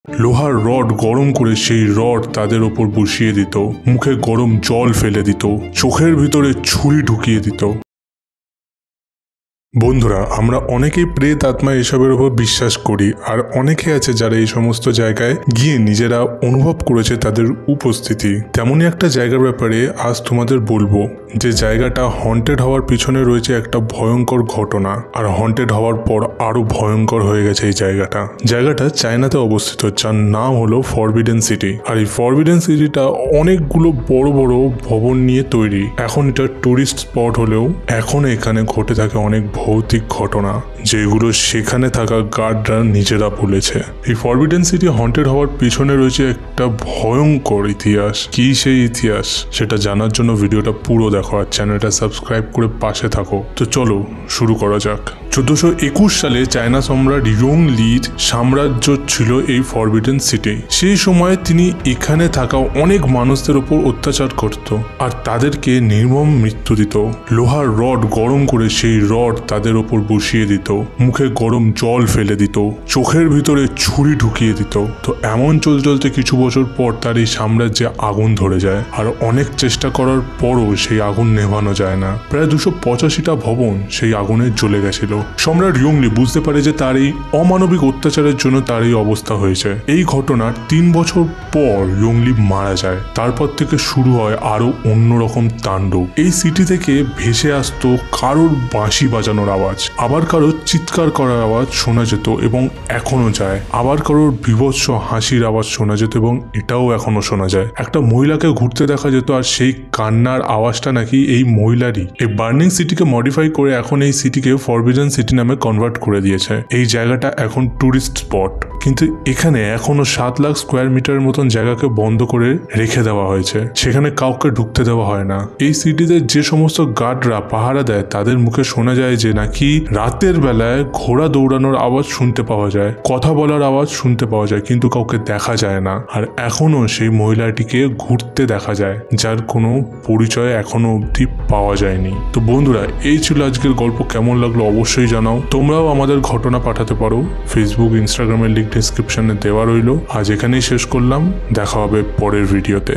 লোহার রড গরম করে সেই রড তাদের ওপর বসিয়ে দিত, মুখে গরম জল ফেলে দিত, চোখের ভিতরে ছুরি ঢুকিয়ে দিত। বন্ধুরা, আমরা অনেকেই প্রেত আত্মা এসবের উপর বিশ্বাস করি, আর অনেকে আছে যারা এই সমস্ত জায়গায় গিয়ে নিজেরা অনুভব করেছে তাদের উপস্থিতি। তেমনই একটা জায়গার ব্যাপারে আজ তোমাদের বলবো, যে জায়গাটা হন্টেড হওয়ার পিছনে রয়েছে একটা ভয়ঙ্কর ঘটনা, আর হন্টেড হওয়ার পর আরো ভয়ঙ্কর হয়ে গেছে এই জায়গাটা চায়নাতে অবস্থিত, যার নাম হলো ফরবিডেন সিটি। আর এই ফরবিডেন সিটিটা অনেকগুলো বড় বড় ভবন নিয়ে তৈরি। এখন এটা টুরিস্ট স্পট হলেও এখন এখানে ঘটে থাকে অনেক ভৌতিক ঘটনা, যেগুলো সেখানে থাকা গার্ডরা নিজেরা বলেছে। এই ফরবিডেন সিটি হন্টেড হওয়ার পিছনে রয়েছে একটা ভয়ঙ্কর ইতিহাস। কি সেই ইতিহাস সেটা জানার জন্য ভিডিওটা পুরো দেখো, আর চ্যানেলটা সাবস্ক্রাইব করে পাশে থাকো। তো চলো শুরু করা যাক। 1421 সালে চায়না সম্রাট ইয়ং লির সাম্রাজ্য ছিল এই ফরবিডেন সিটি। সেই সময় তিনি এখানে থাকা অনেক মানুষদের উপর অত্যাচার করত আর তাদেরকে নির্মম মৃত্যু দিত। লোহার রড গরম করে সেই রড তাদের ওপর বসিয়ে দিত, মুখে গরম জল ফেলে দিত, চোখের ভিতরে ছুরি ঢুকিয়ে দিত। তো এমন চলতে কিছু বছর পর তার এই সাম্রাজ্যে আগুন ধরে যায়, আর অনেক চেষ্টা করার পরও সেই আগুন নেভানো যায় না। প্রায় 285টা ভবন সেই আগুনে জ্বলে গেছিল। সম্রাট ইয়ংলি বুঝতে পারে যে তার এই অমানবিক অত্যাচারের জন্য তার এই অবস্থা হয়েছে। এই ঘটনার 3 বছর পর ইয়ংলি মারা যায়। তারপর থেকে শুরু হয় আরো অন্যরকম তাণ্ডব। এই সিটি থেকে ভেসে আসতো কারোর বাঁশি বাজানোর আওয়াজ, আবার কারোর চিৎকার করার আওয়াজ শোনা যেত এবং এখনো যায়। আবার কারোর বিভৎস হাসির আওয়াজ শোনা যেত এবং এটাও এখনো শোনা যায়। একটা মহিলাকে ঘুরতে দেখা যেত, আর সেই কান্নার আওয়াজটা নাকি এই মহিলারই। এই বার্নিং সিটিকে মডিফাই করে এখন এই সিটিকে ফরবিডেন সিটি নামে কনভার্ট করে দিয়েছে। এই জায়গাটা এখন টুরিস্ট স্পট, কিন্তু এখানে এখনো 7 লাখ স্কোয়ার মিটারের মতন জায়গাকে বন্ধ করে রেখে দেওয়া হয়েছে। সেখানে কাউকে ঢুকতে দেওয়া হয় না। এই সিটিতে যে সমস্ত গার্ডরা পাহারা দেয় তাদের মুখে শোনা যায় যে নাকি রাতের বেলায় ঘোড়া দৌড়ানোর আওয়াজ শুনতে পাওয়া যায়, কথা বলার আওয়াজ শুনতে পাওয়া যায়, কিন্তু কাউকে দেখা যায় না। আর এখনো সেই মহিলাটিকে ঘুরতে দেখা যায়, যার কোনো পরিচয় এখনো অবধি পাওয়া যায়নি। তো বন্ধুরা, এই ছিল আজকের গল্প। কেমন লাগলো অবশ্যই জানাও। তোমরাও আমাদের ঘটনা পাঠাতে পারো। ফেসবুক, ইনস্টাগ্রামের লিঙ্ক ডেসক্রিপশনে দেওয়া রইল। আজ এখানেই শেষ করলাম, দেখা হবে পরের ভিডিওতে।